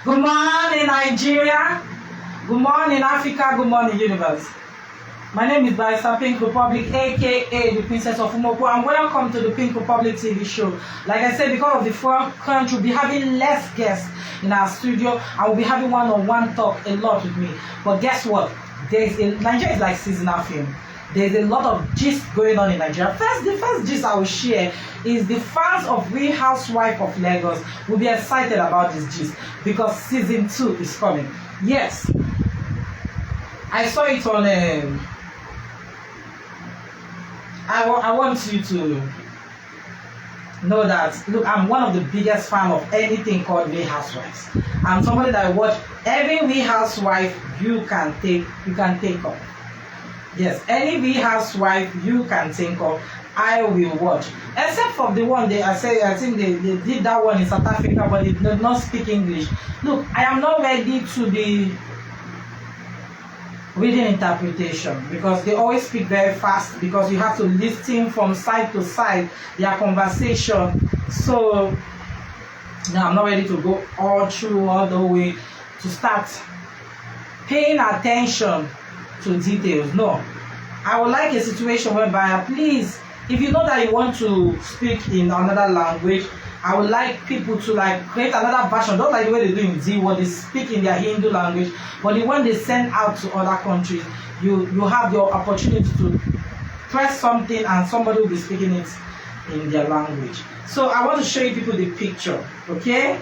Good morning, Nigeria. Good morning, Africa. Good morning, universe. My name is Barrister Pink Republic, aka the Princess of Umoko, and welcome to the Pink Republic TV show. Like I said, because of the foreign country, we'll be having less guests in our studio, and we'll be having one-on-one talk a lot with me. But guess what? Nigeria is like seasonal film. There's a lot of gist going on in Nigeria. The first gist I will share is the fans of Real Housewife of Lagos will be excited about this gist because season 2 is coming. Yes, I saw it on. I want you to know that. Look, I'm one of the biggest fan of anything called Real Housewives. I'm somebody that I watch every Real Housewife you can think of. Yes, any Real Housewife you can think of, I will watch. Except for the one I think they did that one in South Africa, but they did not speak English. Look, I am not ready to be reading interpretation because they always speak very fast because you have to listen from side to side their conversation. So now I'm not ready to go all the way to start paying attention to details. No, I would like a situation whereby, please, if you know that you want to speak in another language, I would like people to create another version, not like the way they do in Z, where they speak in their Hindu language, but the one they send out to other countries, you have your opportunity to press something and somebody will be speaking it in their language. So I want to show you people the picture, okay?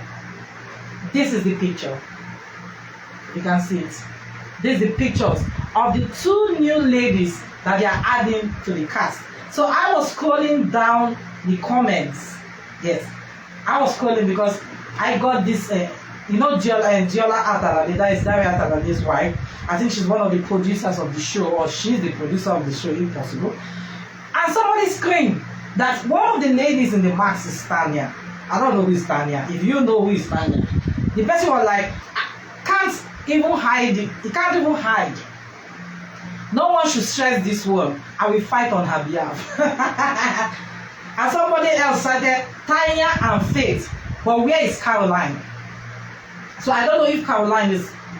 This is the picture. You can see it. These are the pictures of the 2 new ladies that they are adding to the cast. So I was scrolling down the comments. Yes, I was scrolling because I got this, Diola Atala, that is Dari Atala's wife. I think she's one of the producers of the show, or she's the producer of the show, if possible. And somebody screamed that one of the ladies in the mask is Tanya. I don't know who is Tanya. If you know who is Tanya, the person was like, can't even hide it. He can't even hide. No one should stress this one. I will fight on her behalf. And somebody else said Tanya and Faith. But where is Caroline? So I don't know if Caroline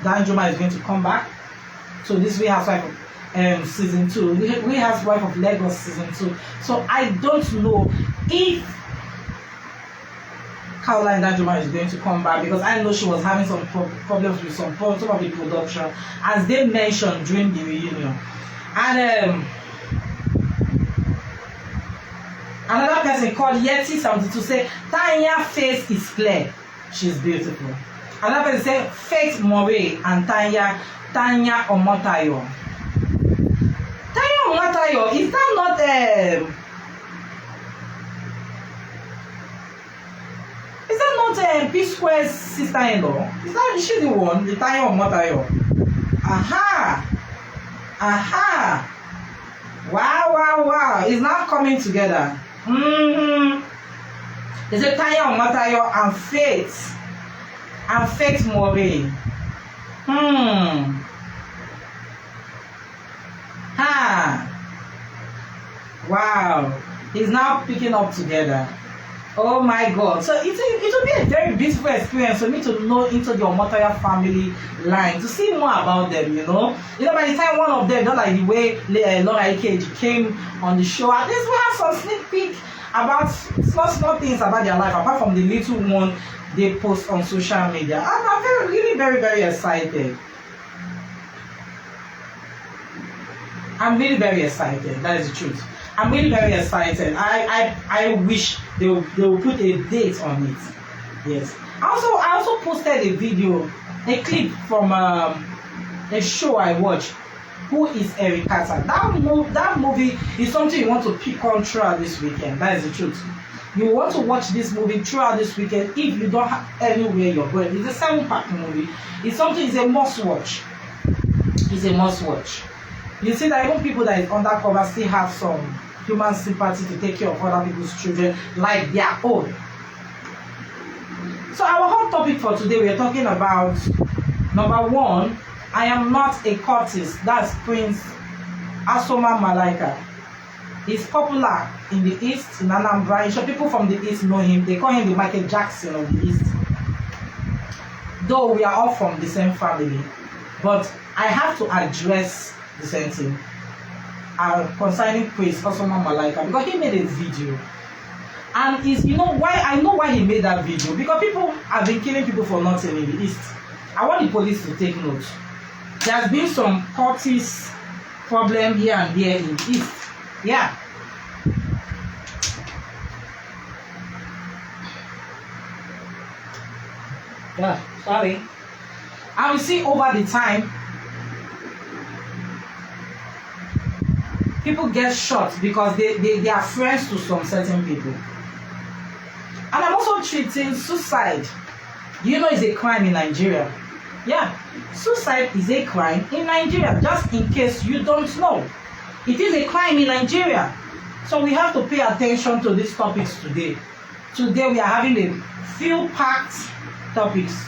Danjuma is going to come back. So this Real Housewife of season 2. Real Housewife of Lagos season 2. So I don't know if Caroline Danjuma is going to come back because I know she was having some problems with some of the production, as they mentioned during the reunion. And another person called Yeti72 say Tanya face is clear, she's beautiful. Another person say Faith Moray and Tanya Omotayo. Tanya Omotayo, is that not P-Square's sister-in-law? Is she the one? The Tanya Omotayo. Aha! Wow. It's not coming together. Is it Tanya Omotayo and Faith Moray? Wow. It's now picking up together. Oh my God. So it will be a very beautiful experience for me to know into the Omotayo family line, to see more about them, by the time one of them, not like the way Laura Ikeji came on the show, at least we have some sneak peek about small things about their life, apart from the little one they post on social media. I'm really very, very excited. I'm really very excited. That is the truth. I'm really very excited. I wish they will put a date on it. Yes. I also posted a video, a clip from a show I watched. Who is Ericata? That movie is something you want to pick on throughout this weekend. That is the truth. You want to watch this movie throughout this weekend if you don't have anywhere you're going. It's a 7-pack movie. It's a must watch. It's a must watch. You see that even people that is undercover still have some human sympathy to take care of other people's children like their own. So our hot topic for today, we are talking about number 1. I am not a cultist. That's Prince Ausuma Malaika. He's popular in the East, in Anambra. I'm sure people from the East know him. They call him the Michael Jackson of the East. though we are all from the same family, but I have to address the same thing concerning Prince Ausuma Malaika, because he made a video. And is I know why he made that video, because people have been killing people for nothing in the East. I want the police to take note. There has been some cultist problem here and there in the East. Yeah. Yeah, sorry. And we see over the time, people get shot because they are friends to some certain people. And I'm also treating suicide. You know, it's a crime in Nigeria. Yeah, suicide is a crime in Nigeria. Just in case you don't know, it is a crime in Nigeria. So we have to pay attention to these topics today. Today we are having a few packed topics.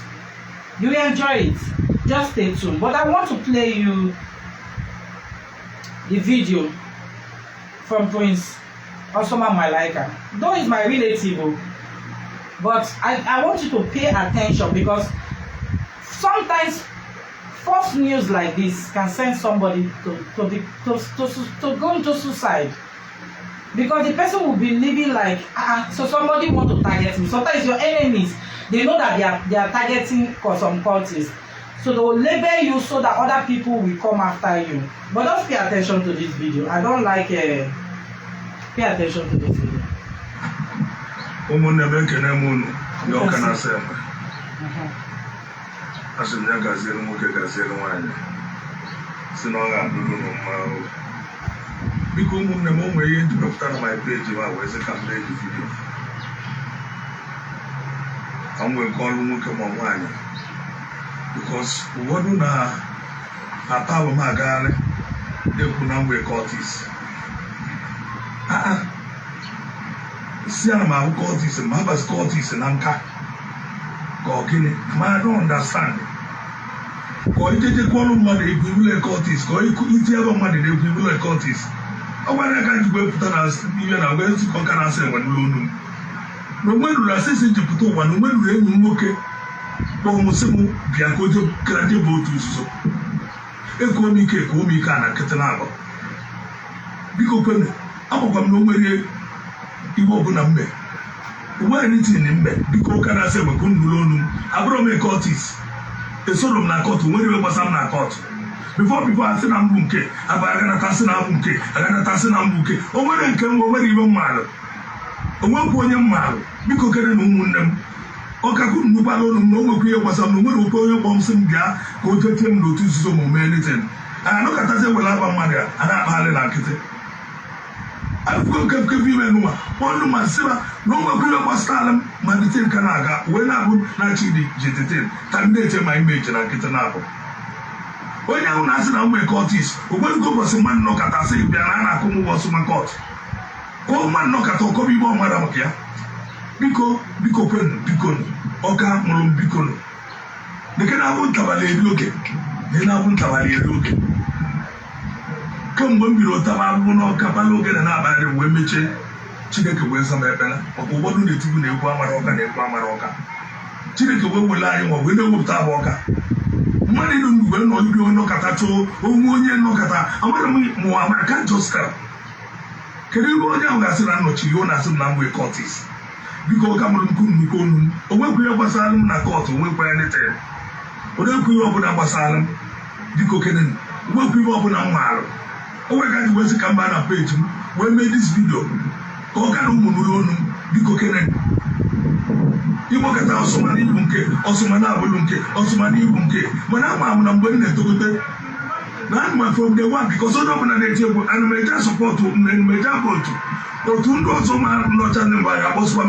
You will enjoy it. Just stay tuned. But I want to play you the video from Prince Ausuma Malaika. Though he's my relative, but I want you to pay attention, because sometimes false news like this can send somebody to go into suicide, because the person will be living like so somebody want to target me. Sometimes your enemies, they know that they are targeting some cultists, so they will label you so that other people will come after you. But just pay attention to this video. I don't like pay attention to this video. Umunne bekene munu yo kana sema. Asinya gazelu muke gazelu wanya. Sinoga ndulu no mawo. Biko umunne mo mwe yindi dokutana my page wa weze kambe di video. Amwe nkolu muke mo wanya. Because wodu na atawo magale ekuna mwe cultist. See, I'm a cultist, and Maba's cultist, and I'm cat. I don't understand. Go into the column money, we will a cultist. Go into the money, we will a cultist. I want to go put us, even a way to conquer us and one loan. No one will assist to put one, no one will look at Bomusimu, Biacojo, Gradibo to so. Economic, Comicana, Catalabo. Because I'm no way. Iwo bu na mme uwe anything in mme biko kana say we kun dulonu abro me cultist esoro na court we we gbasam na court before people say na mbunke abaga na tase na mbunke aga na tase na mbunke o nwere nke nwo nwere ibe mmalu o nwekwu onye mmalu biko kere na umunne m o ka ku nnukwu alonu m na o nwekwu ihe gbasam na nwere okwu onye kpọm sim bịa ka o tetie m n'otu nzuzo ma o mee anything no kata say wela aba mmadụ a na-akpagharị na nkịtị. I've got to give you a number. One number, Siva, no more good about Stalin, Manitin Kanaga, when I would not see the Jitin, Tandate my image and I get an apple. When I want to ask them, we caught this, when go for some man knock at us, Biana, come over some court. Go man knock at Okobi, Madame Kia. Biko, Oka, Molum Bicon. They can have Cavalier looking. They have Cavalier looking. Come when we wrote about one Capalo get an abandoned women, Chideke wears some ebena, or what do they do in Guamaroka and Guamaroka? Chideke will lie or window of Taboka. Money don't go no you no catacho, or Monia no cata, and what I mean, Moama can't just tell. Can you go down as an Anochiona some number cultist? Because Cameroon, or when we have a salon, a court, or we pay anything. Or don't we open up a salon? Dico Kenan, when we open a mile. Oh, I got to come back and page. We made this video. Oh, can you move Biko Kenan? You walk at Ausuma Bunke, Ausuma Bunke, Ausuma Bunke. When I'm going to do it, now from the one because I don't want to table and major support to major vote. Or to do Ausuma not an by Ausuma.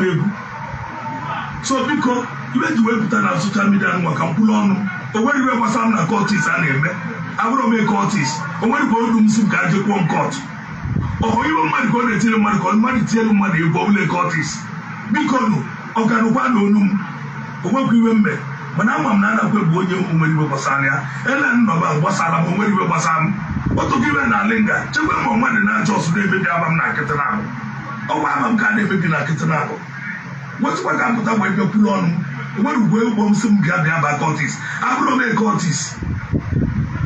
So, because you went to web on social media and work and pull on. Or when you ever found a cultist and I will make cultist. Or when you go to some gadget one court. Or you might go to tell money, call money, tell money, you go to cultist. Because of Canopano, or what we remember. When I'm not a good boy, when you were Basania, and then about Basala, when you were Basam. What to give an Alinga? Check one more money, not just David Abam Nakatanabo. Oh, I'm going to be Nakatanabo. What's what I'm put away your pull on? When we go some Gabia by cultist, I will make cultist.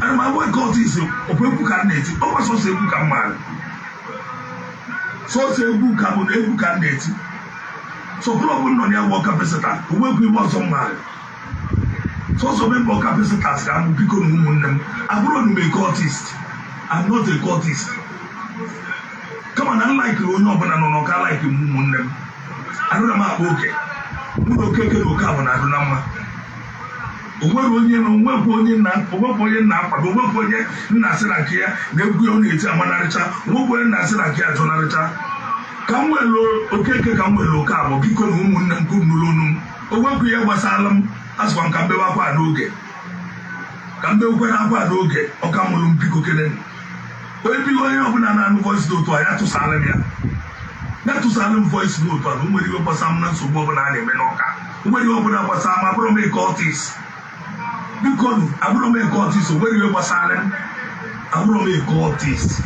And my work cultist, or people can net, also say book a man. So say book a book can net. So problem on your work visitor, who will be more some man. So member visitors can be good women. I will make cultist. I'm not a cultist. Come on, unlike you, no one on a like you, woman. I don't know okay. We don't care to come on. I don't know. We're going now, but we're going Nasirakia, they will only tell Manaricha, who will Nasirakia to Narita. Come well, okay, come well, Cabo, because woman and Kumulunum, or what we have was Alam, as one can be up at Doge. Can be up at Doge, or Camulum Picokin. Well, if you open an voice to I to Salamia. Not to Salem voice note, but when you open some nuts of Bobana Menoka, when you open up a Sam, I will make cultists. Because I will make cultists, so when you open Salem, I will make cultists.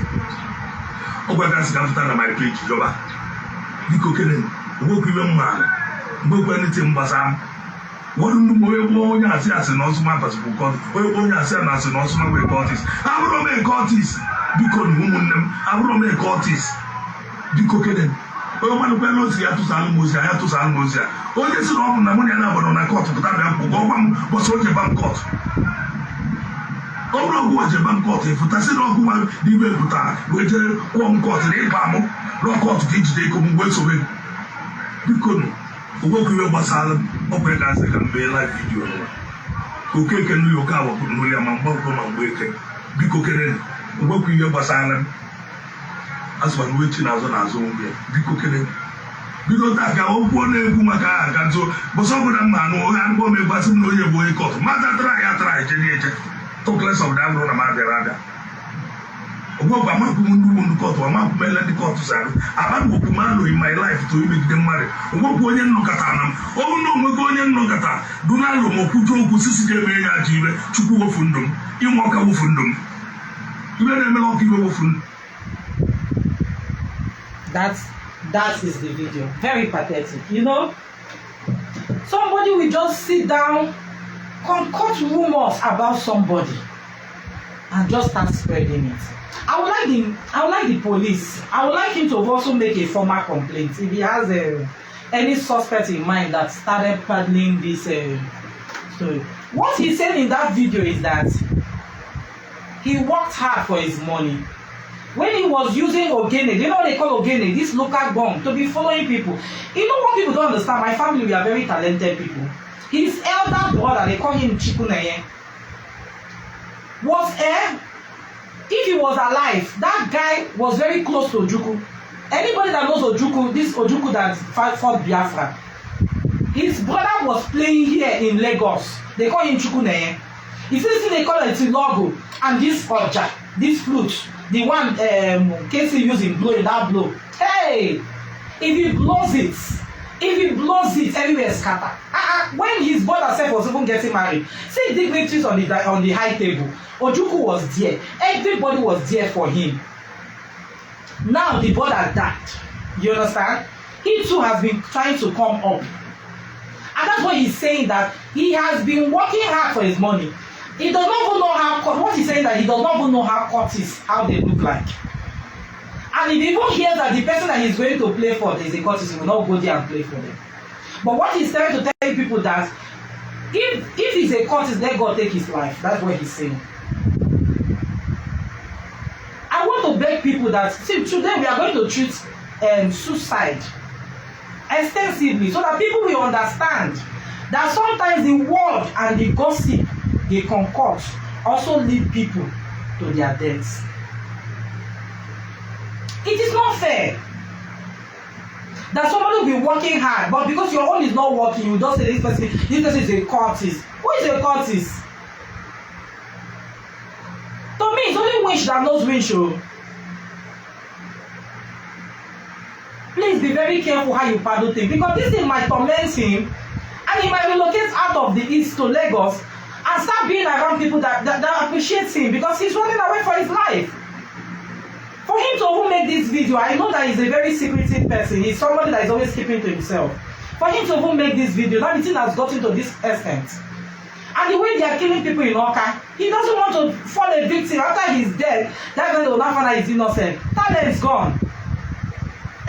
Oh, but that's going to tell my preach, Joba. You cook it in, work with a man, work anything but Sam. What do you say as an Ausuma possible cult? What do you say as an Ausuma with cultists? I will make cultists. Because women, I will make cultists. You cook it in. Oh, man, I have to Salmosia, I have to Salmosia. Oh, yes, I'm not on a court, but I'm was what a bank court. Oh, no, what a bank court. If I said, oh, who are the way with one court in a palm, no court to teach they come west away. You couldn't. Work with a salad, open as they can be like video. Okay, can you cover William and Bob and waiting? Be cooking in. Work with your salad. As one waiting as on Azumia, be cooking it. Because I can open a Kumaka, and so, but some of them man who had one make some no boy caught. Mother try, talk less of them on a matter. What a man who caught or a man who made the court to say, I want to man in my life to make them marry. What going in Nokatan? Oh no, we're going in Nokata. Do not know who drove Sisi to go fundum. You walk a fundum. You better not give a fundum. That is the video. Very pathetic. You know, somebody will just sit down, concoct rumors about somebody, and just start spreading it. I would like the police. I would like him to also make a formal complaint if he has any suspect in mind that started peddling this story. What he said in that video is that he worked hard for his money. When he was using Ogene, you know what they call Ogene, this local gun, to be following people. You know what people don't understand? My family, we are very talented people. His elder brother, they call him Chikuneye, was if he was alive, that guy was very close to Ojukwu. Anybody that knows Ojukwu, this Ojukwu that fought Biafra, his brother was playing here in Lagos. They call him Chikuneye. You see this thing they call it logo, and this Oja, this flute. The one Casey using blowing that blow. Hey, if he blows it, everywhere scatter. When his brother self was even getting married, see dignitaries on the high table. Ojukwu was there. Everybody was there for him. Now the brother died. You understand? He too has been trying to come up, and that's why he's saying that he has been working hard for his money. He does not even know how, what he's saying that he does not even know how cultists, how they look like. And if he even hears that the person that he's going to play for is a cultist, he will not go there and play for them. But what he's trying to tell people that if he's a cultist, let God take his life. That's what he's saying. I want to beg people that, see, today we are going to treat suicide extensively so that people will understand that sometimes the word and the gossip they concoct also lead people to their deaths. It is not fair that somebody will be working hard, but because your own is not working, you just say this person is a cultist. Who is a cultist? To me, it's only winch that knows winch. Please be very careful how you paddle things, because this thing might torment him, and he might relocate out of the east to Lagos and start being around people that appreciate him, because he's running away for his life. For him to even make this video, I know that he's a very secretive person. He's somebody that is always keeping to himself. For him to even make this video, now the thing has gotten to this extent. And the way they are killing people in Oka, he doesn't want to fall a victim after he's dead. That guy will not find out he's innocent. Talent is gone.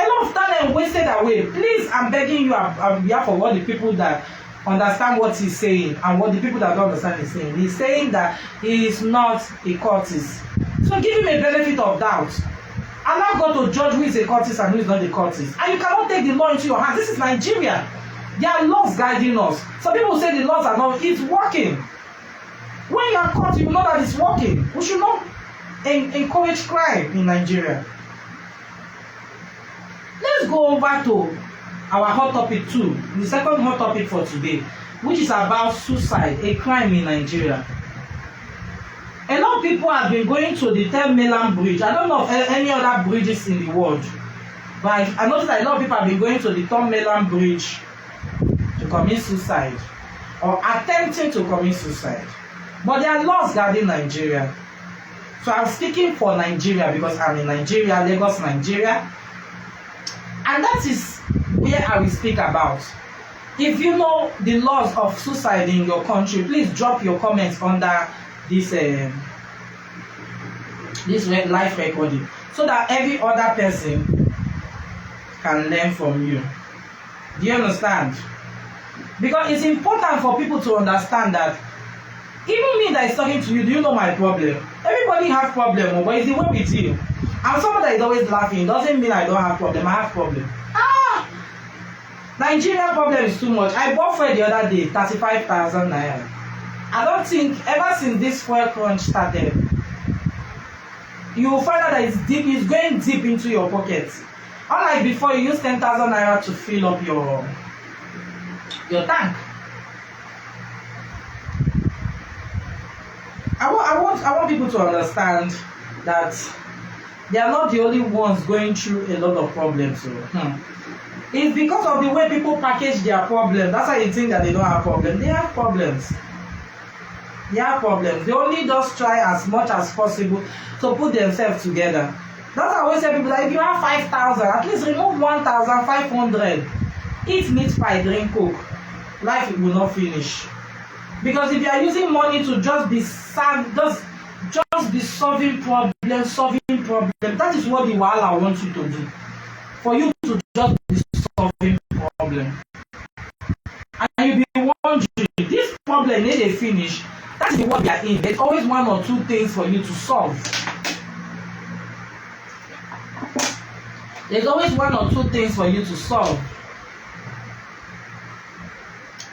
A lot of talent wasted away. Please, I'm begging you on behalf of all the people that understand what he's saying and what the people that don't understand is saying. He's saying that he is not a cultist. So give him a benefit of doubt. Allow God to judge who is a cultist and who is not a cultist. And you cannot take the law into your hands. This is Nigeria. There are laws guiding us. Some people say the laws are not. It's working. When you are caught, you know that it's working. We should not encourage crime in Nigeria. Let's go over to our hot topic 2, the second hot topic for today, which is about suicide, a crime in Nigeria. A lot of people have been going to the Third Mainland Bridge. I don't know of any other bridges in the world, but I noticed that a lot of people have been going to the Third Mainland Bridge to commit suicide or attempting to commit suicide. But there are laws guarding Nigeria. So I'm speaking for Nigeria because I'm in Nigeria, Lagos, Nigeria. And that is where I will speak about. If you know the laws of suicide in your country, please drop your comments under this live recording so that every other person can learn from you. Do you understand? Because it's important for people to understand that even me that is talking to you, do you know my problem? Everybody has problem, but it's the way we deal. I'm someone that is always laughing. It doesn't mean I don't have problem. I have problem. Nigerian problem is too much. I bought fuel the other day, 35,000 naira. I don't think ever since this fuel crunch started, you will find out that it's going deep into your pocket. Unlike before, you use 10,000 naira to fill up your tank. I want people to understand that they are not the only ones going through a lot of problems. So, it's because of the way people package their problems. That's why you think that they don't have problems. They have problems. They have problems. They only just try as much as possible to put themselves together. That's why I always tell people that if you have 5,000, at least remove 1,500. Eat meat pie, drink Coke. Life will not finish. Because if you are using money to just be solving problems, that is what the wahala wants you to do. For you to just be solving problem. And you'll be wondering, this problem need a finish. That is what we are in. There's always one or two things for you to solve. There's always one or two things for you to solve.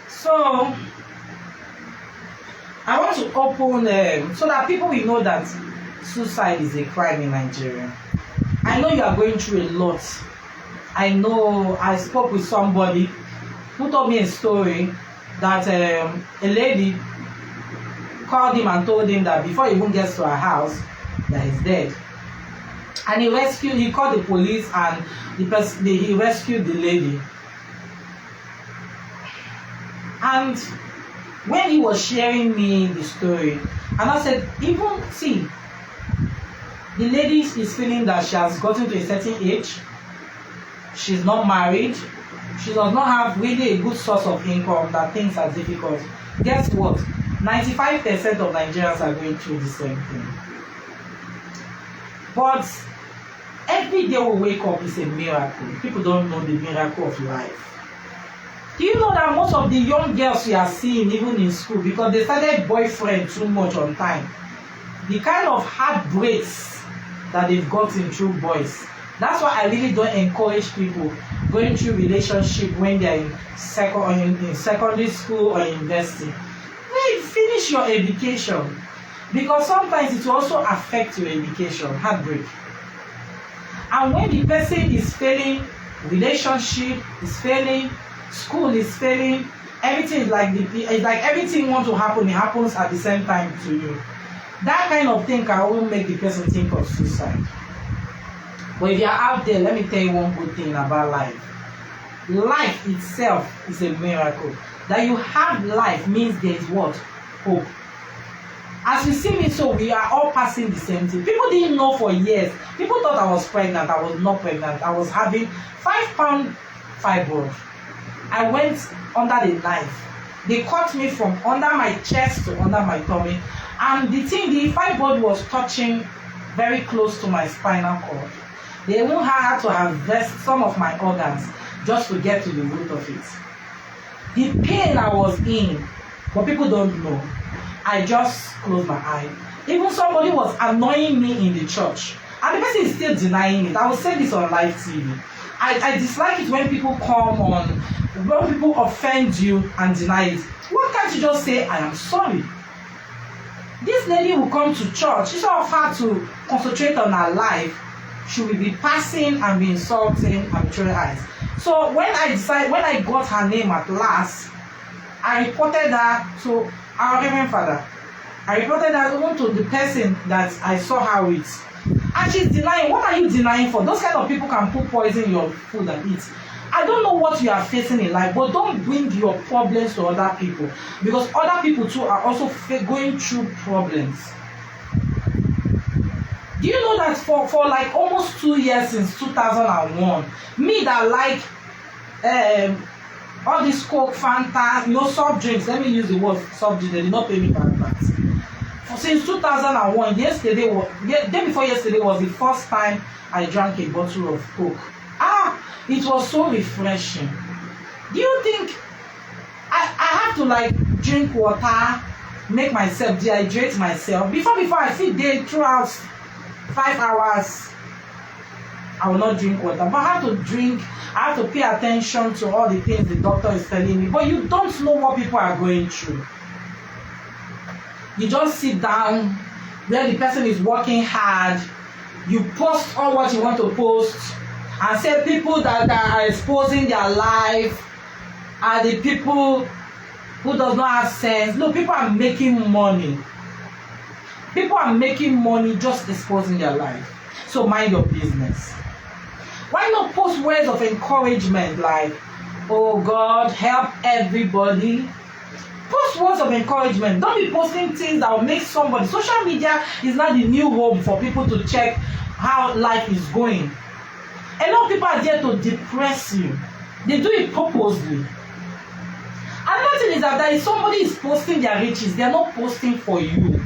So I want to open so that people will know that suicide is a crime in Nigeria. I know you are going through a lot. I know I spoke with somebody who told me a story that a lady called him and told him that before he even gets to her house, that he's dead. And he called the police and he rescued the lady. And when he was sharing me the story, and I said, the lady is feeling that she has gotten to a certain age. She's not married. She does not have really a good source of income, that things are difficult. Guess what? 95% of Nigerians are going through the same thing. But every day we wake up is a miracle. People don't know the miracle of life. Do you know that most of the young girls we are seeing, even in school, because they started boyfriend too much on time, the kind of heartbreaks that they've gotten through boys. That's why I really don't encourage people going through relationship when they're in secondary school or university. Hey, finish your education, because sometimes it will also affect your education, heartbreak. And when the person is failing, relationship is failing, school is failing, everything is like everything wants to happen, it happens at the same time to you. That kind of thing can only make the person think of suicide. But if you're out there, let me tell you one good thing about life. Life itself is a miracle. That you have life means there is what? Hope. As you see me, so we are all passing the same thing. People didn't know for years. People thought I was pregnant. I was not pregnant. I was having 5-pound fibroid. I went under the knife. They cut me from under my chest to under my tummy, and the fibroid was touching very close to my spinal cord. They even had to harvest some of my organs just to get to the root of it. The pain I was in, but people don't know. I just closed my eye. Even somebody was annoying me in the church, and the person is still denying it. I will say this on live TV. I dislike it when people come on, when people offend you and deny it. Why can't you just say, I am sorry? This lady will come to church. Instead of her to concentrate on her life, she will be passing and be insulting and throwing eyes. So when I got her name at last, I reported her to our Reverend Father. I reported her even to the person that I saw her with. And she's denying. What are you denying for? Those kind of people can put poison in your food and eat. I don't know what you are facing in life, but don't bring your problems to other people, because other people too are also going through problems. Do you know that for like almost 2 years since 2001, me that like all this Coke, Fanta, soft drinks, let me use the word soft drink, they did not pay me for that. Since 2001, day before yesterday was the first time I drank a bottle of Coke. It was so refreshing. Do you think I have to like drink water, make myself dehydrate myself before I feed day throughout 5 hours? I will not drink water, but I have to pay attention to all the things the doctor is telling me. But you don't know what people are going through. You just sit down where the person is working hard, you post all what you want to post, and say people that are exposing their life are the people who does not have sense. Look, people are making money. People are making money just exposing their life. So mind your business. Why not post words of encouragement like, oh God, help everybody? Post words of encouragement. Don't be posting things that will make somebody. Social media is not the new home for people to check how life is going. A lot of people are there to depress you. They do it purposely. Another thing is that somebody is posting their riches. They are not posting for you.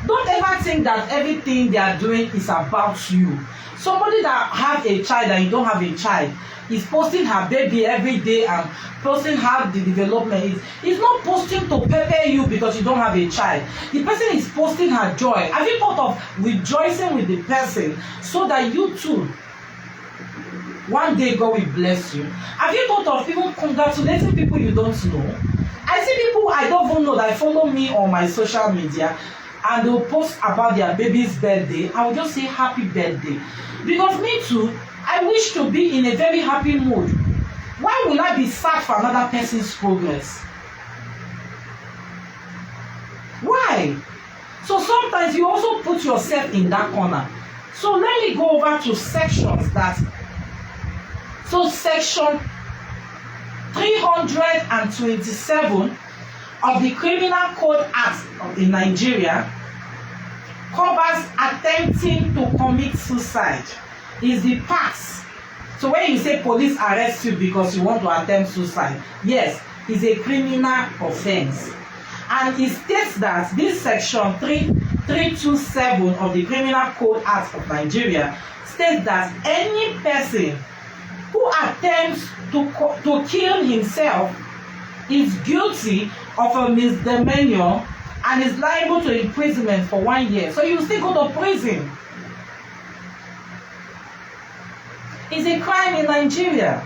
Don't ever think that everything they are doing is about you. Somebody that have a child and you don't have a child is posting her baby every day and posting how the development is. He's not posting to pepper you because you don't have a child. The person is posting her joy. Have you thought of rejoicing with the person so that you too, one day God will bless you? Have you thought of even congratulating people you don't know? I see people I don't even know that follow me on my social media, and they'll post about their baby's birthday. I will just say happy birthday. Because me too, I wish to be in a very happy mood. Why will I be sad for another person's progress? Why? So sometimes you also put yourself in that corner. So let me go over to sections that. So section 327 of the Criminal Code Act in Nigeria covers attempting to commit suicide. Is the part. So when you say police arrest you because you want to attempt suicide, yes, it's a criminal offense. And it states that this section 327 of the Criminal Code Act of Nigeria states that any person who attempts to kill himself is guilty of a misdemeanor and is liable to imprisonment for 1 year. So you still go to prison. It's a crime in Nigeria.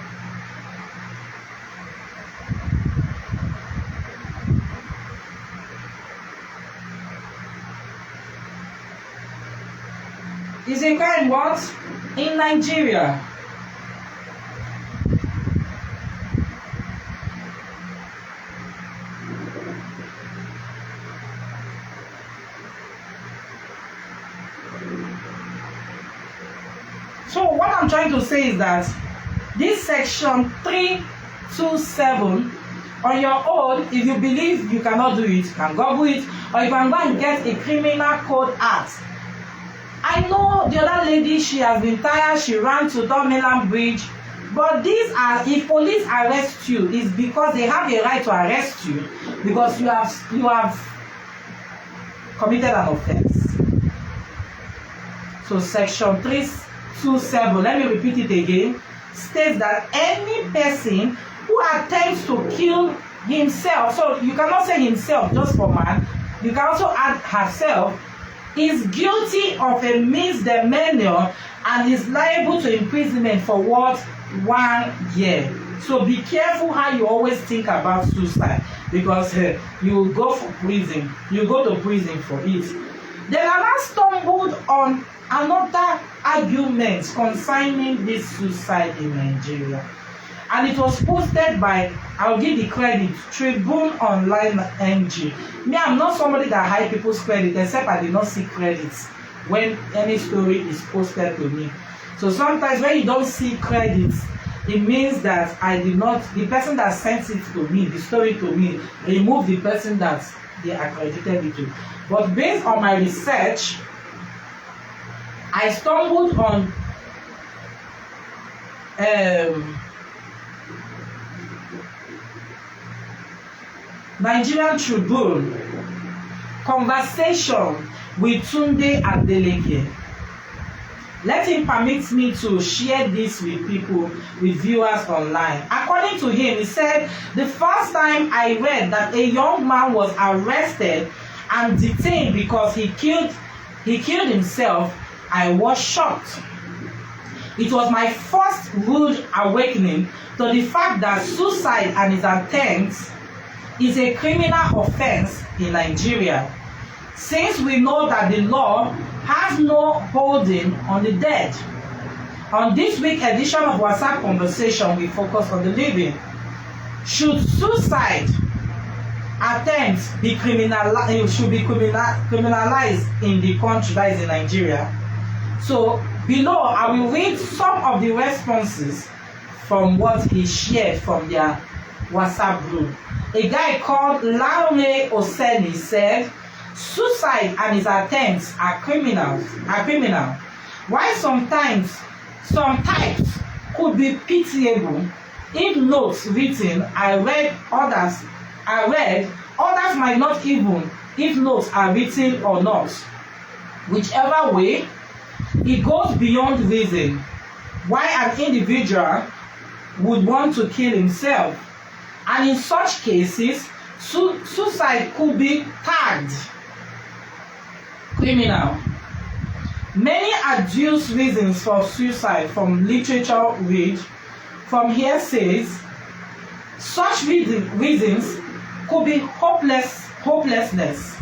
It's a crime what? In Nigeria. So what I'm trying to say is that this section 327 on your own, if you believe you cannot do it, you can Google it, or you can go and get a Criminal Code Act. I know the other lady, she has been tired, she ran to Third Mainland Bridge But these are, if police arrest you, is because they have a right to arrest you because you have committed an offense. So section 327, let me repeat it again, states that any person who attempts to kill himself, so you cannot say himself just for man, you can also add herself, is guilty of a misdemeanor and is liable to imprisonment for what? 1 year. So be careful how you always think about suicide because you go for prison, you go to prison for it. Then I now stumbled on another argument concerning this suicide in Nigeria. And it was posted by, I'll give the credit, Tribune Online NG. Me, I'm not somebody that hide people's credit, except I did not see credits when any story is posted to me. So sometimes when you don't see credits, it means that I did not, the person that sent it to me, the story to me, remove the person that they accredited it to. But based on my research, I stumbled on Nigerian Tribune conversation with Tunde Adeleke. Let him permit me to share this with people, with viewers online. According to him, he said, the first time I read that a young man was arrested and detained because he killed himself, I was shocked. It was my first rude awakening to the fact that suicide and its attempts is a criminal offense in Nigeria, since we know that the law has no holding on the dead. On this week's edition of WhatsApp Conversation, we focus on the living. Should suicide attempts be criminalized in the country, that is in Nigeria? So below, I will read some of the responses from what he shared from their WhatsApp group. A guy called Laune Oseni said, suicide and his attempts are criminal. While some types could be pitiable, if notes written others might not even if notes are written or not. Whichever way, it goes beyond reason why an individual would want to kill himself. And in such cases, suicide could be tagged criminal. Many adduce reasons for suicide from literature read, from hearsays. Such reasons could be hopelessness,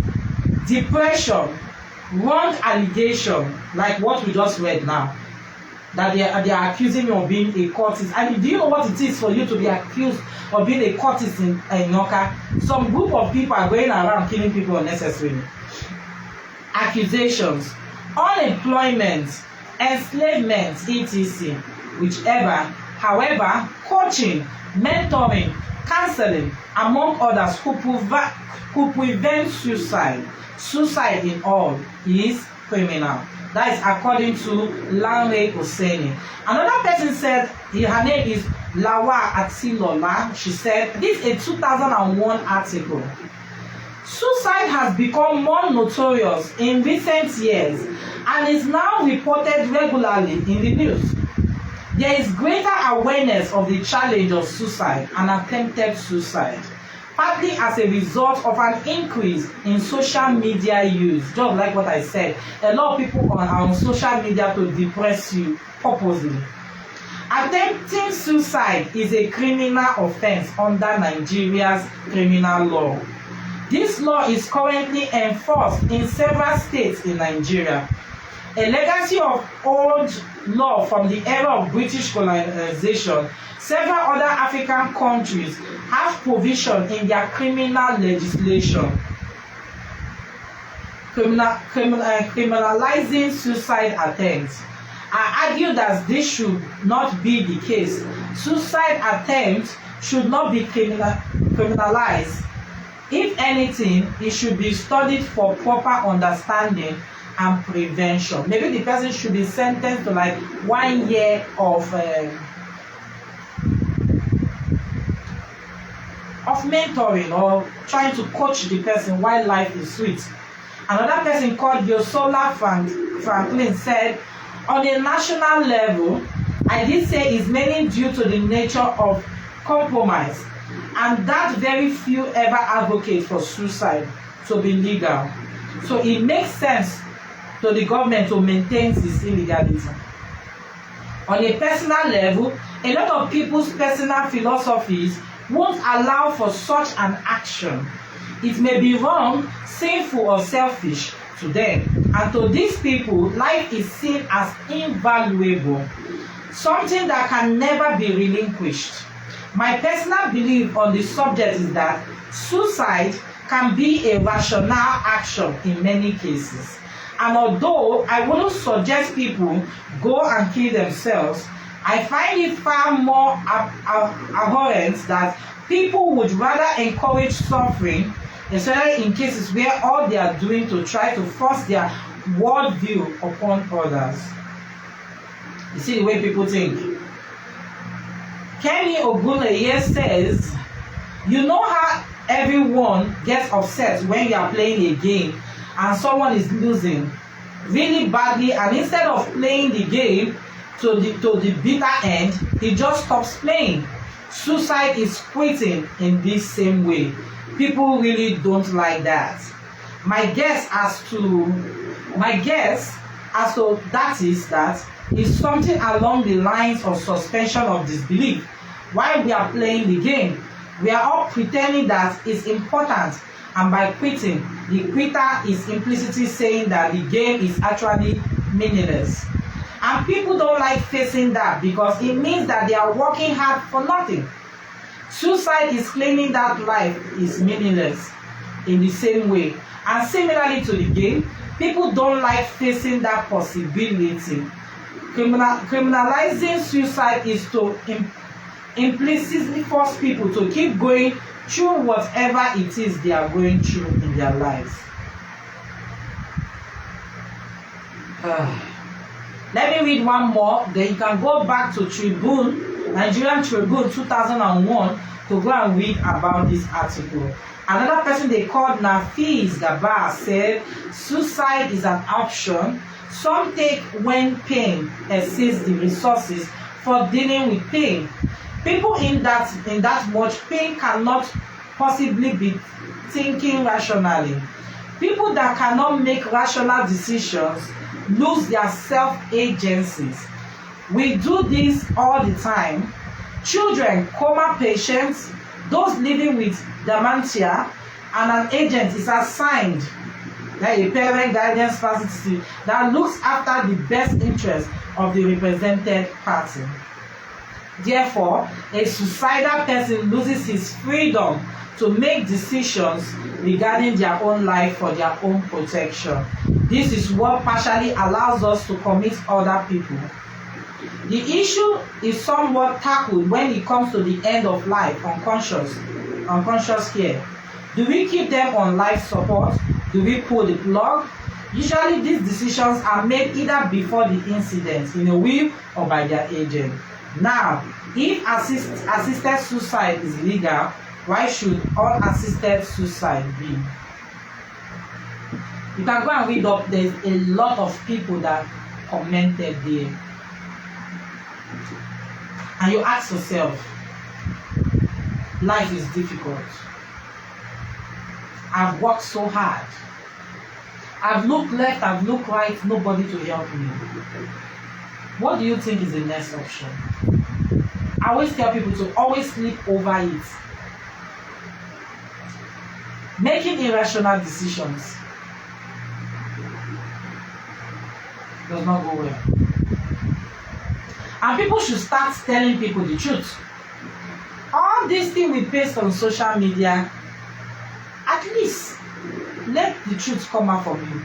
depression, wrong allegation, like what we just read now, that they are accusing me of being a cultist. I mean, do you know what it is for you to be accused of being a cultist in Noka? Some group of people are going around killing people unnecessarily. Accusations, unemployment, enslavement, etc. Whichever, however, coaching, mentoring, counseling, among others, who prevent suicide. Suicide in all is criminal. That is according to Laune Oseni. Another person said, her name is Lawa Atilola. She said, this is a 2001 article. Suicide has become more notorious in recent years and is now reported regularly in the news. There is greater awareness of the challenge of suicide and attempted suicide, partly as a result of an increase in social media use. Just like what I said, a lot of people are on social media to depress you purposely. Attempting suicide is a criminal offense under Nigeria's criminal law. This law is currently enforced in several states in Nigeria. A legacy of old law from the era of British colonization, several other African countries have provision in their criminal legislation criminalizing suicide attempts. I argue that this should not be the case. Suicide attempts should not be criminalized. If anything, it should be studied for proper understanding and prevention. Maybe the person should be sentenced to like 1 year of mentoring or trying to coach the person while life is sweet. Another person called Yosola Franklin said, on a national level, I did say it's mainly due to the nature of compromise, and that very few ever advocate for suicide to be legal. So it makes sense to the government to maintain this illegality. On a personal level, a lot of people's personal philosophies won't allow for such an action. It may be wrong, sinful, or selfish to them. And to these people, life is seen as invaluable, something that can never be relinquished. My personal belief on the subject is that suicide can be a rational action in many cases. And although I wouldn't suggest people go and kill themselves, I find it far more abhorrent that people would rather encourage suffering, especially in cases where all they are doing to try to force their worldview upon others. You see the way people think. Kenny Ogunleye says, you know how everyone gets upset when you are playing a game and someone is losing really badly, and instead of playing the game to the bitter end, he just stops playing. Suicide is quitting in this same way. People really don't like that. My guess as to that is something along the lines of suspension of disbelief. While we are playing the game, we are all pretending that it's important, and by quitting, the quitter is implicitly saying that the game is actually meaningless. And people don't like facing that because it means that they are working hard for nothing. Suicide is claiming that life is meaningless in the same way. And similarly to the game, people don't like facing that possibility. Criminalizing suicide is to implicitly force people to keep going through whatever it is they are going through in their lives. Let me read one more, then you can go back to Nigerian Tribune 2001 to go and read about this article. Another person they called Nafiz Gabar said, suicide is an option some take when pain exceeds the resources for dealing with pain. People in that much pain cannot possibly be thinking rationally. People that cannot make rational decisions lose their self-agencies. We do this all the time. Children, coma patients, those living with dementia, and an agent is assigned, like a parent guidance facility that looks after the best interest of the represented party. Therefore, a suicidal person loses his freedom to make decisions regarding their own life for their own protection. This is what partially allows us to commit other people. The issue is somewhat tackled when it comes to the end of life, unconscious care. Do we keep them on life support? Do we pull the plug? Usually these decisions are made either before the incident, in a will, or by their agent. Now, if assisted suicide is legal, why should unassisted suicide be? You can go and read up. There's a lot of people that commented there. And you ask yourself, life is difficult. I've worked so hard. I've looked left, I've looked right, nobody to help me. What do you think is the next option? I always tell people to always sleep over it. Making irrational decisions does not go well. And people should start telling people the truth. All these things we paste on social media, at least let the truth come out from you.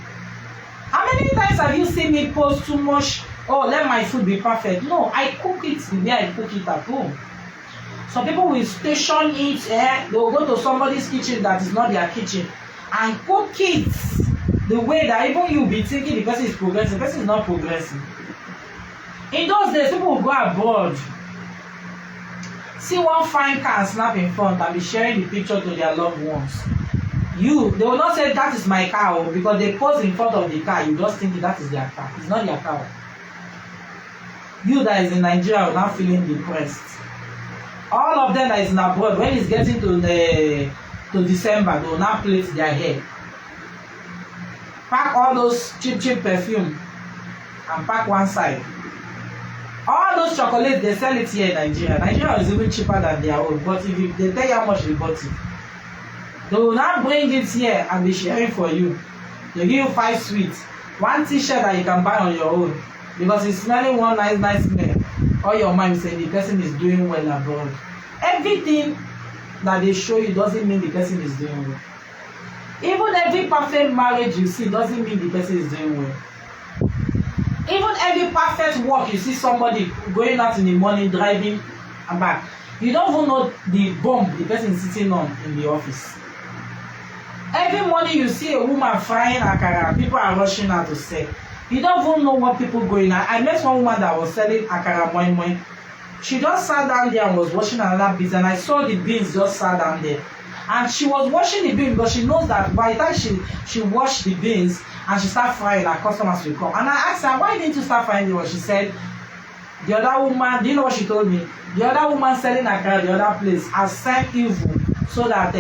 How many times have you seen me post too much, oh, let my food be perfect? No, I cook it the way I cook it at home. Some people will station it, they will go to somebody's kitchen that is not their kitchen and cook it the way that even you will be thinking the person is progressing. The person is not progressing. In those days, people will go abroad, see one fine car and snap in front and be sharing the picture to their loved ones. They will not say that is my car, because they pose in front of the car. You just think that is their car. It's not their car. You that is in Nigeria are now feeling depressed. All of them that is in abroad, when it's getting to December, they will now plait their hair. Pack all those cheap perfume and pack one side. All those chocolates, they sell it here in Nigeria. Nigeria is even cheaper than their own. But if they tell you how much they bought it, they will not bring it here and be sharing for you. They give you 5 sweets, 1 t-shirt that you can buy on your own, because it's smelling one nice smell. All your mind say the person is doing well abroad. Everything that they show you doesn't mean the person is doing well. Even every perfect marriage you see doesn't mean the person is doing well. Even every perfect work you see somebody going out in the morning, driving and back, you don't even know the bomb the person is sitting on in the office. Every morning you see a woman frying akara, people are rushing out to sell. You don't even know what people going on. I met one woman that was selling akara moi moi. She just sat down there and was washing another beans, and I saw the beans just sat down there. And she was washing the beans because she knows that by the time she washed the beans and she started frying, her customers will come. And I asked her, why didn't you start frying the one? She said, the other woman, do you know what she told me? The other woman selling akara the other place has sent evil so that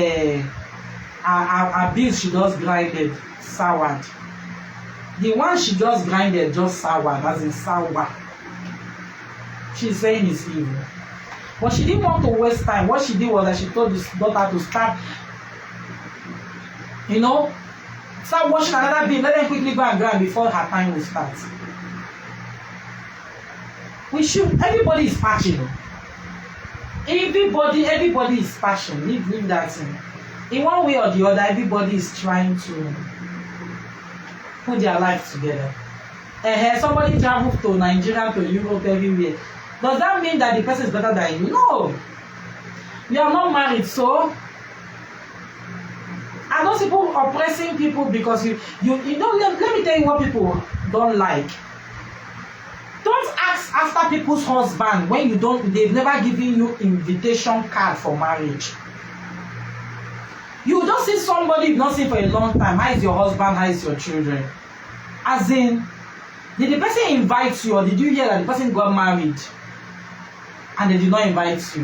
her beans she just grinded, soured. The one she just grinded just soured, as in sour. She's saying it's evil. But she didn't want to waste time. What she did was that she told this daughter to start, start washing another bean. Let them quickly go and grind before her time will start. Everybody is passionate. Everybody is passionate. Leave that thing. In one way or the other, everybody is trying to put their life together. Somebody traveled to Nigeria, to Europe, everywhere. Does that mean that the person is better than you? No. You are not married, so. And those people oppressing people because you don't. Let me tell you what people don't like. Don't ask after people's husband when they've never given you invitation card for marriage. You don't see somebody you've not seen for a long time. How is your husband? How is your children? As in, did the person invite you, or did you hear that the person got married and they did not invite you?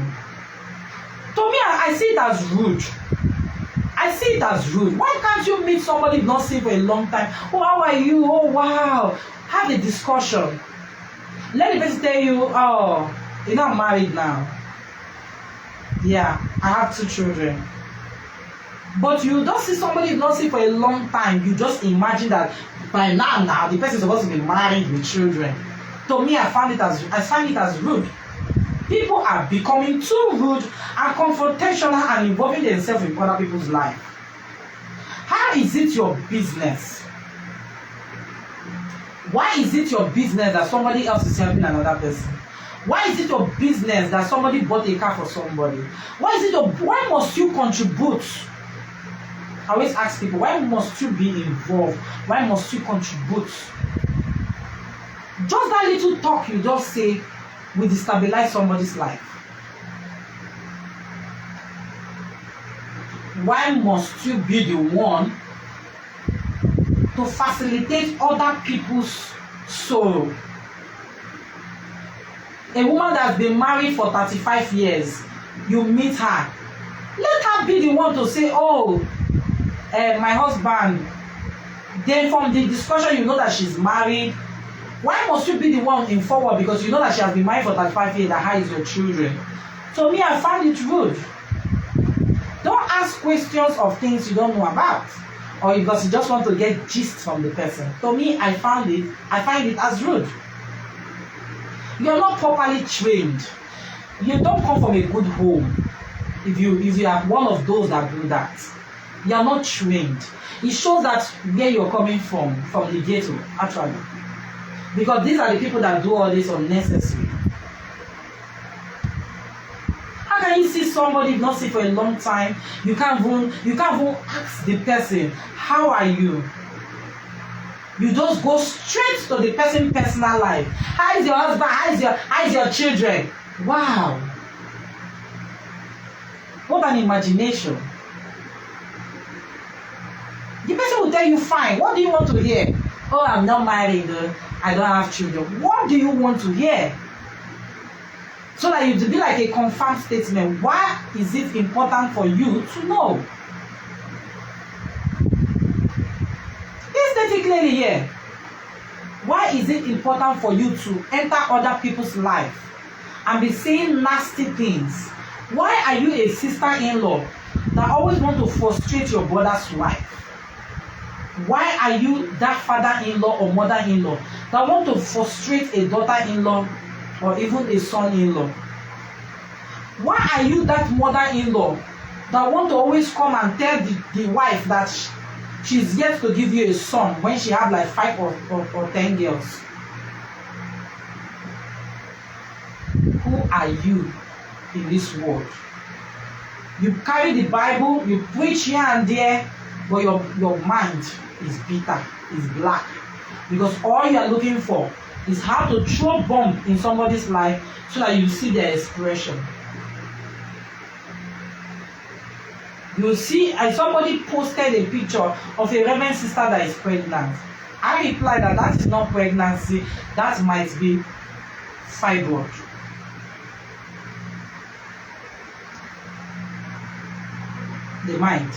To me, I see it as rude. I see it as rude. Why can't you meet somebody you've not seen for a long time? Oh, how are you? Oh, wow. Have a discussion. Let the person tell you, oh, you're not married now. Yeah, I have 2 children. But you don't see somebody you've not seen for a long time. You just imagine that by now the person is supposed to be married with children. To me, I find it as rude. People are becoming too rude and confrontational and involving themselves in other people's life. How is it your business? Why is it your business that somebody else is helping another person? Why is it your business that somebody bought a car for somebody? Why must you contribute? I always ask people, why must you be involved? Why must you contribute? Just that little talk you just say will destabilize somebody's life. Why must you be the one to facilitate other people's sorrow? A woman that's been married for 35 years, you meet her. Let her be the one to say, oh, my husband. Then from the discussion, you know that she's married. Why must you be the one in forward? Because you know that she has been married for 35 years, that hides your children. To me, I find it rude. Don't ask questions of things you don't know about, or because you just want to get gist from the person. To me, I find it as rude. You are not properly trained. You don't come from a good home. If you are one of those that do that, you are not trained. It shows that where you're coming from the ghetto, actually. Because these are the people that do all this unnecessary. How can you see somebody you've not seen for a long time? You can't even ask the person, how are you? You just go straight to the person's personal life. How is your husband? How is your children? Wow. more than imagination. The person will tell you, fine, what do you want to hear? Oh, I'm not married, I don't have children. What do you want to hear? So that you to be like a confirmed statement. Why is it important for you to know? Let's state it clearly here. Why is it important for you to enter other people's life and be saying nasty things? Why are you a sister-in-law that always want to frustrate your brother's wife? Why are you that father-in-law or mother-in-law that want to frustrate a daughter-in-law or even a son-in-law? Why are you that mother-in-law that want to always come and tell the wife that she's yet to give you a son when she have like 5 or 10 girls? Who are you in this world? You carry the Bible, you preach here and there, but your mind is bitter, is black. Because all you are looking for is how to throw a bomb in somebody's life so that you see their expression. You see, somebody posted a picture of a reverend sister that is pregnant. I replied that is not pregnancy, that might be fibroid. The mind.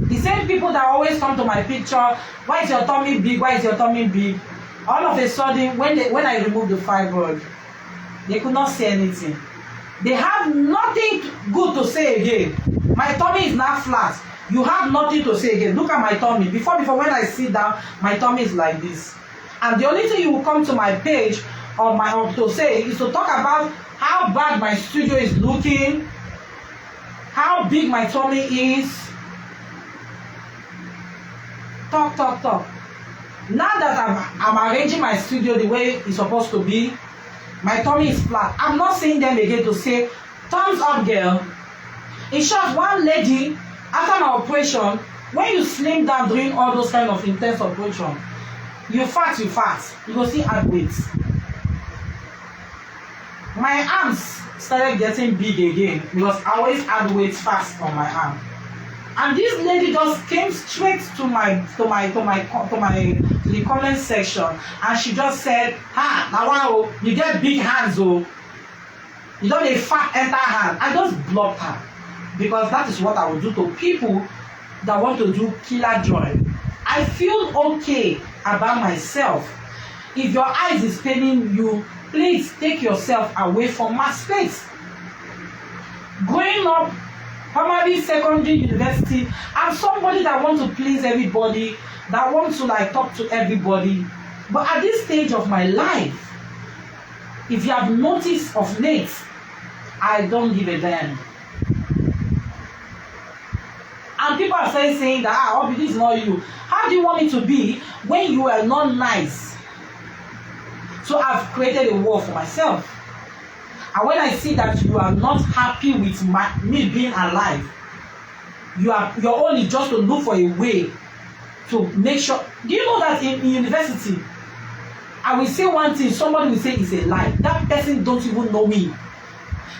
The same people that always come to my picture, why is your tummy big? Why is your tummy big? All of a sudden, when I remove the fibroid, they could not say anything. They have nothing good to say again. My tummy is now flat. You have nothing to say again. Look at my tummy. Before when I sit down, my tummy is like this. And the only thing you will come to my page or to say is to talk about how bad my studio is looking, how big my tummy is. Talk. Now that I'm arranging my studio the way it's supposed to be, my tummy is flat. I'm not seeing them again to say, thumbs up, girl. In short, one lady, after my operation, when you slim down during all those kind of intense operation, you fat. You go see add weight. My arms started getting big again because I always add weight fast on my arm. And this lady just came straight to the comment section, and she just said, now wow, you get big hands, oh. You don't a fat enter hand. I just blocked her because that is what I would do to people that want to do killer joy. I feel okay about myself. If your eyes is paining you, please take yourself away from my space. Growing up, primary, secondary, university, I'm somebody that wants to please everybody, that wants to like talk to everybody. But at this stage of my life, if you have noticed of late, I don't give a damn. And people are saying that, this is not you. How do you want me to be when you are not nice? So I've created a wall for myself. And when I see that you are not happy with me being alive, your own is just to look for a way to make sure. Do you know that in university, I will say one thing, somebody will say it's a lie. That person don't even know me.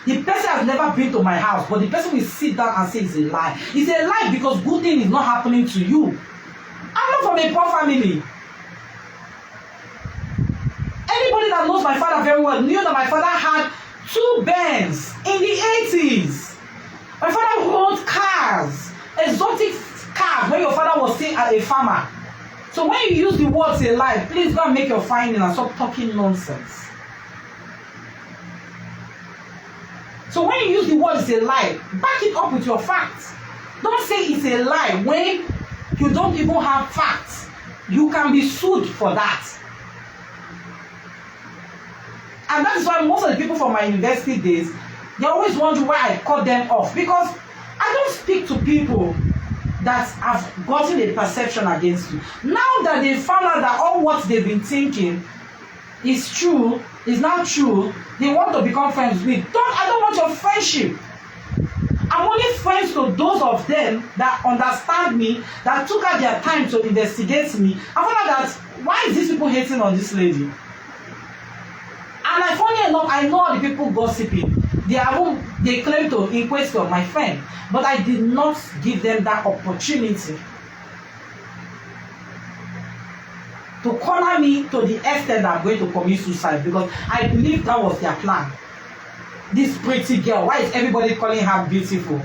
The person has never been to my house, but the person will sit down and say it's a lie. It's a lie because good thing is not happening to you. I'm not from a poor family. Anybody that knows my father very well knew that my father had 2 Benz in the 80s. My father rode cars, exotic cars, when your father was still a farmer. So when you use the words a lie, please go and make your finding and stop talking nonsense. So when you use the word a lie, back it up with your facts. Don't say it's a lie when you don't even have facts. You can be sued for that. And that is why most of the people from my university days, they always wonder why I cut them off. Because I don't speak to people that have gotten a perception against you. Now that they found out that all what they've been thinking is true, is not true, they want to become friends with. I don't want your friendship. I'm only friends to those of them that understand me, that took out their time to investigate me. I found out that, why is these people hating on this lady? And funny enough, I know all the people gossiping. they claim to inquest on my friend, but I did not give them that opportunity to corner me to the extent that I'm going to commit suicide, because I believe that was their plan. This pretty girl, why is everybody calling her beautiful?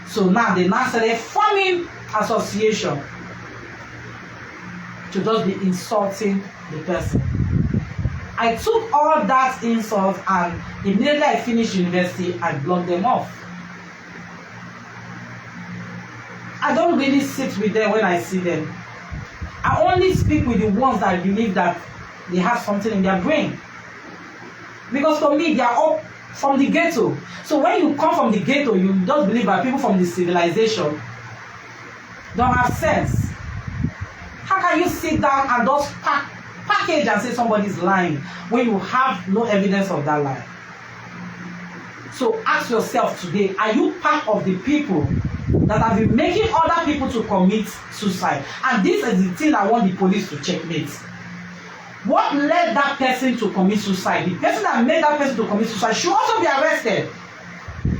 So now they started forming association to just be insulting the person. I took all that insult, and immediately I finished university, I blocked them off. I don't really sit with them when I see them. I only speak with the ones that I believe that they have something in their brain. Because for me, they are all from the ghetto. So when you come from the ghetto, you don't believe that people from the civilization don't have sense. How can you sit down and just package and say somebody's lying when you have no evidence of that lie? So ask yourself today, are you part of the people that have been making other people to commit suicide? And this is the thing I want the police to checkmate. What led that person to commit suicide? The person that made that person to commit suicide should also be arrested.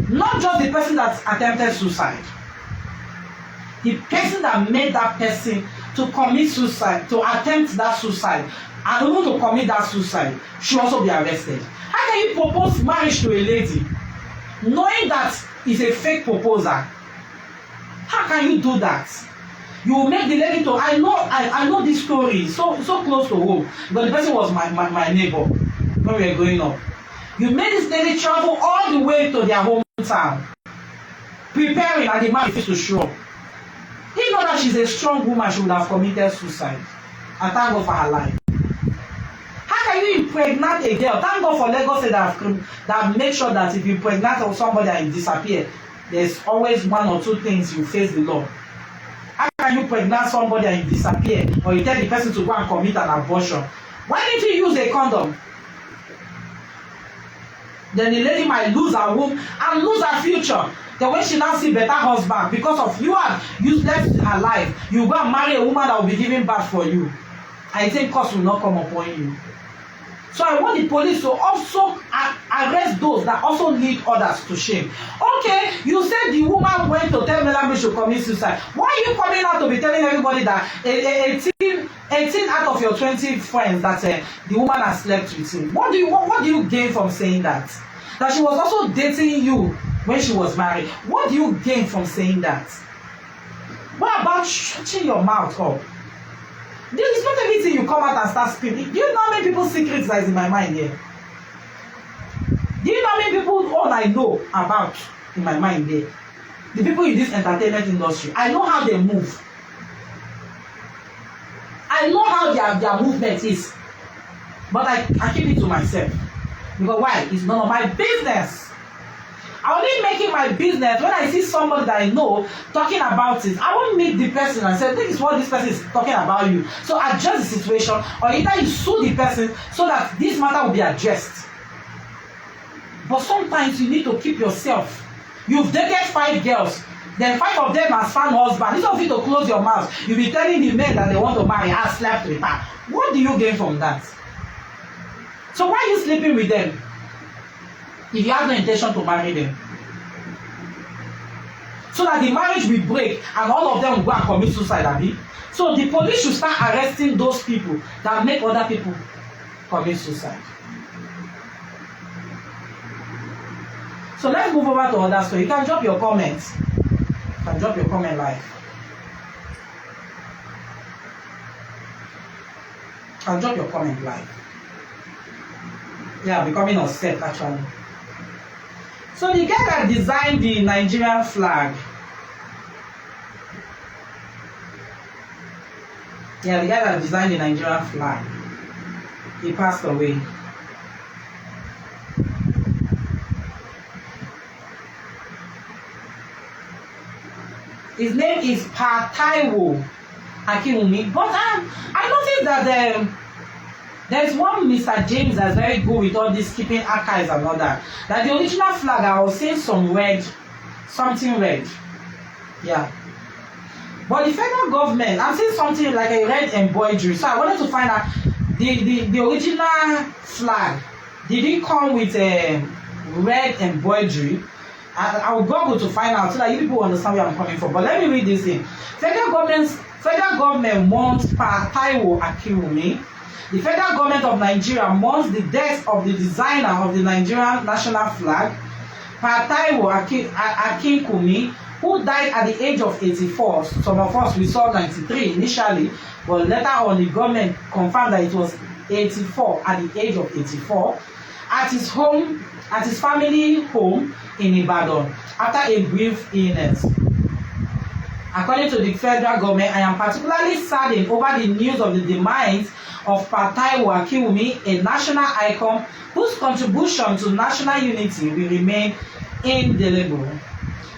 Not just the person that attempted suicide. The person that made that person to commit suicide, to attempt that suicide, and even to commit that suicide, should also be arrested. How can you propose marriage to a lady knowing that it's a fake proposal? How can you do that? You will make the lady to, I know this story so close to home, but the person was my neighbor when we were growing up. You made this lady travel all the way to their hometown, preparing, and the man refused to show up. If not that she's a strong woman, she would have committed suicide. And thank God for her life. How can you impregnate a girl? Thank God for Lagos State that make sure that if you impregnate somebody and you disappear, there's always one or two things you face the law. How can you pregnant somebody and you disappear, or you tell the person to go and commit an abortion? Why didn't you use a condom? Then the lady might lose her womb and lose her future. The way she now see better husband because of you have useless her life. You go and marry a woman that will be giving birth for you. I think cost will not come upon you. So I want the police to also arrest those that also lead others to shame. Okay, you said the woman went to tell Melanie to commit suicide. Why are you coming out to be telling everybody that 18 out of your 20 friends that the woman has slept with him? What do you gain from saying that? That she was also dating you when she was married. What do you gain from saying that? What about shutting your mouth up? There is not anything you come out and start speaking. Do you know how many people's secrets that is in my mind here? Do you know how many people all I know about in my mind there? The people in this entertainment industry. I know how they move. I know how their movement is. But I keep it to myself. Because why? It's none of my business. I only make it my business when I see somebody that I know talking about it. I won't meet the person and say, this is what this person is talking about you. So adjust the situation, or either you sue the person so that this matter will be addressed. But sometimes you need to keep yourself. You've dated 5 girls, then 5 of them has found husband. Instead of you to close your mouth, you'll be telling the men that they want to marry, I slept with her. What do you gain from that? So why are you sleeping with them if you have no intention to marry them? So that the marriage will break and all of them will go and commit suicide, abi? So the police should start arresting those people that make other people commit suicide. So let's move over to other story. You can drop your comments. You can drop your comment live. I'll drop your comment live. Yeah, becoming upset actually. So the guy that designed the Nigerian flag, the guy that designed the Nigerian flag, he passed away. His name is Pataiwo Akinwumi. But I noticed that there's one Mr. James that's very good with all this keeping archives and all that. That the original flag, I was seeing something red. Yeah. But the federal government, I'm seeing something like a red embroidery. So I wanted to find out the original flag. Did it come with red embroidery. I will Google to find out so that you people understand where I'm coming from. But let me read this in. Federal government mourns Pa Taiwo Akinwumi. The federal government of Nigeria mourns the death of the designer of the Nigerian national flag, Pa Taiwo Akinwumi, who died at the age of 84. Some of us, we saw 93 initially, but later on the government confirmed that it was 84, at the age of 84, at his family home in Ibadan after a brief illness. According to the federal government, I am particularly saddened over the news of the demise of Pa Taiwo Akinwumi, a national icon whose contribution to national unity will remain indelible.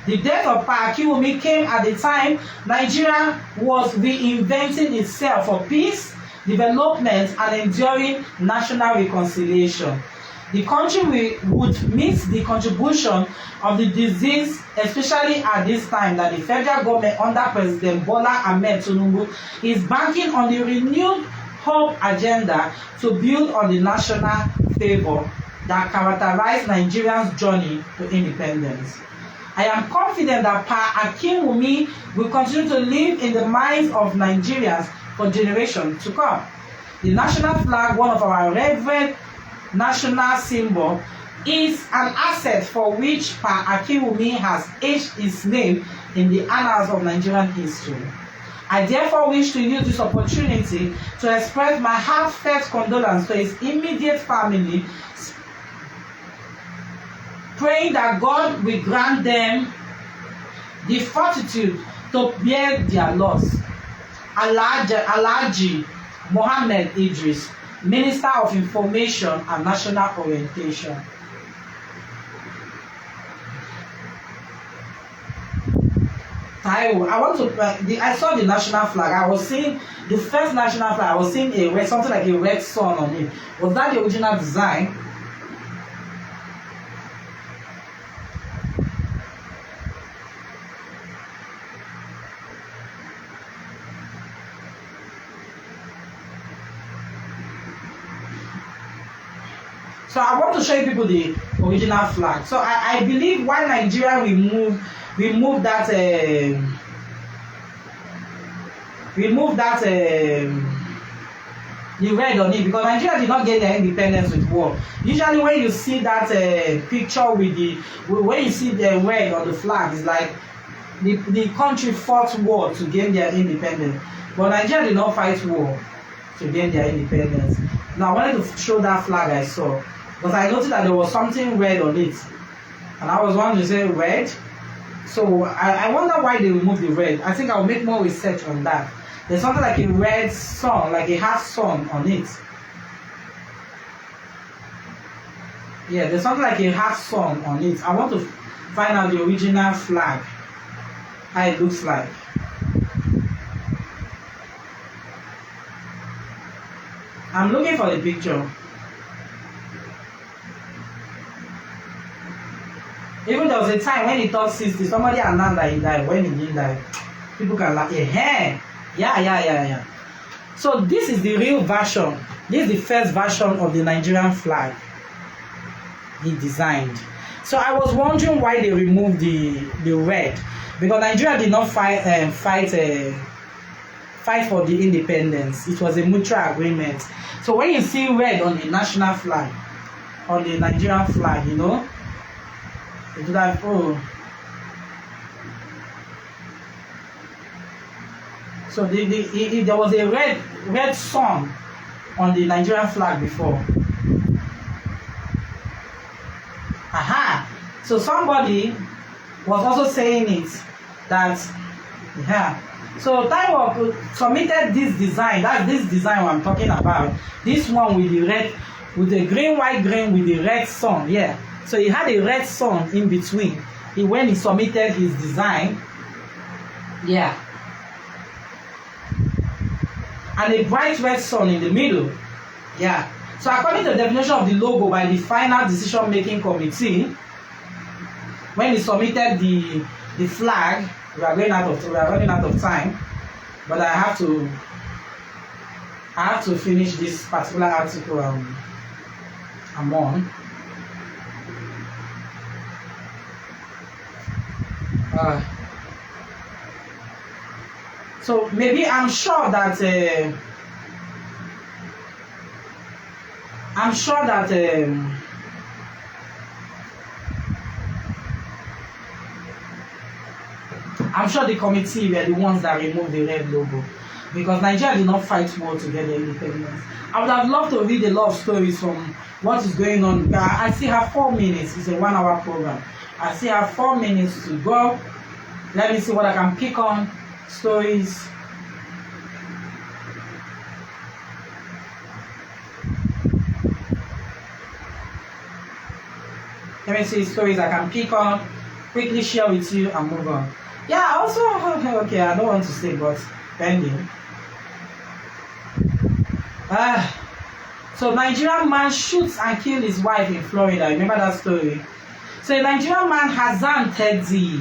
The death of Pa Akinwumi came at the time Nigeria was reinventing itself for peace, development, and enduring national reconciliation. The country would miss the contribution of the deceased, especially at this time that the federal government under President Bola Ahmed Tinubu is banking on the renewed hope agenda to build on the national favor that characterized Nigerians' journey to independence. I am confident that Pa Akinwumi will continue to live in the minds of Nigerians for generations to come. The national flag, one of our revered national symbol, is an asset for which Pa Akinwumi has etched his name in the annals of Nigerian history. I therefore wish to use this opportunity to express my heartfelt condolence to his immediate family, praying that God will grant them the fortitude to bear their loss. Alhaji Mohammed Idris, Minister of Information and National Orientation. Taiwo, I saw the national flag. I was seeing the first national flag. I was seeing something like a red sun on it. Was that the original design? So I want to show you people the original flag. So I believe why Nigeria remove that the red on it, because Nigeria did not get their independence with war. Usually when you see that picture with when you see the red on the flag, it's like the country fought war to gain their independence. But Nigeria did not fight war to gain their independence. Now I wanted to show that flag I saw, but I noticed that there was something red on it, and I was wondering, say red. So I wonder why they removed the red. I think I'll make more research on that. There's something like a red sun, like a half sun on it. Yeah, there's something like a half sun on it. I want to find out the original flag, how it looks like. I'm looking for the picture. Even there was a time when he turned 60, somebody announced that he died. When he didn't die, people can laugh. Yeah. So this is the real version. This is the first version of the Nigerian flag he designed. So I was wondering why they removed the red, because Nigeria did not fight for the independence. It was a mutual agreement. So when you see red on the national flag, on the Nigerian flag, you know, it's like, oh. So there was a red sun on the Nigerian flag before. Aha! So somebody was also saying it that, yeah. So Taiwo submitted this design. That's this design I'm talking about. This one with the red, with the white green with the red sun. Yeah. So he had a red sun in between. When he submitted his design, yeah. And a bright red sun in the middle. Yeah. So according to the definition of the logo by the final decision-making committee, when he submitted the flag, we are running out of time, but I have to finish this particular article I'm on. So maybe I'm sure that I'm sure the committee were the ones that removed the red logo, because Nigeria did not fight war to get their independence. I would have loved to read a lot of stories from what is going on. I still have 4 minutes. It's a 1-hour program. I still have 4 minutes to go. Let me see what I can pick on. Stories. Let me see stories I can pick on, quickly share with you and move on. Yeah, also, okay, I don't want to say, but pending. So Nigerian man shoots and kills his wife in Florida. Remember that story? So a Nigerian man, Hassan Teddy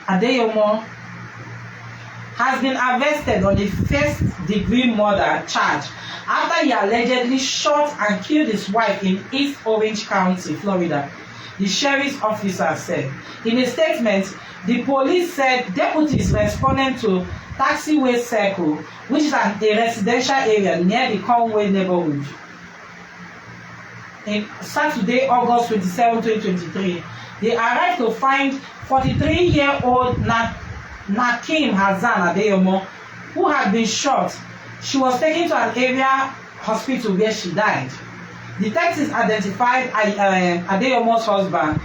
Adeyomo, has been arrested on a first-degree murder charge after he allegedly shot and killed his wife in East Orange County, Florida, the sheriff's officer said. In a statement, the police said deputies responded to Taxiway Circle, which is a residential area near the Conway neighborhood, in Saturday, August 27, 2023. They arrived to find 43-year-old Nakim Hassan Adeyomo, who had been shot. She was taken to an area hospital where she died. Detectives identified Adeyomo's husband,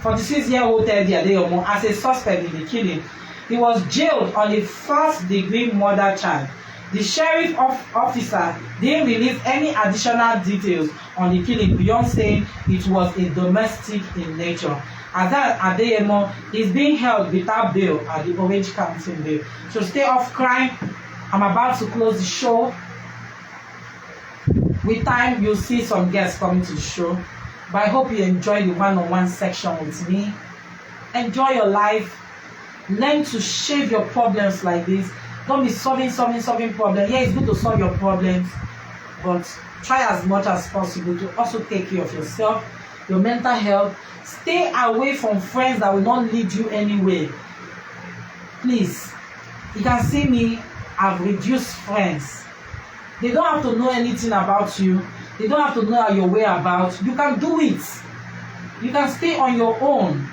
46-year-old Teddy Adeyomo, as a suspect in the killing. He was jailed on a first-degree murder charge. The sheriff officer didn't release any additional details on the killing beyond saying it was a domestic in nature. Hassan Adeyomo is being held without bail at the Orange County bail. So stay off crime. I'm about to close the show. With time, you'll see some guests coming to the show. But I hope you enjoy the one-on-one section with me. Enjoy your life. Learn to shave your problems like this. Don't be solving problems. Yeah, it's good to solve your problems, but try as much as possible to also take care of yourself, your mental health. Stay away from friends that will not lead you anywhere. Please, you can see me, I've reduced friends. They don't have to know anything about you. They don't have to know your whereabouts. You can do it. You can stay on your own.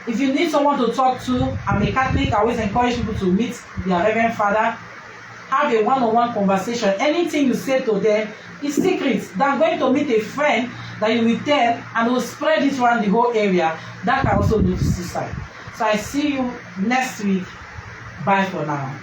If you need someone to talk to, I'm a Catholic, I always encourage people to meet their Reverend Father. Have a one-on-one conversation. Anything you say to them is secret. They're going to meet a friend that you will tell and will spread it around the whole area. That can also lead to suicide. So I see you next week. Bye for now.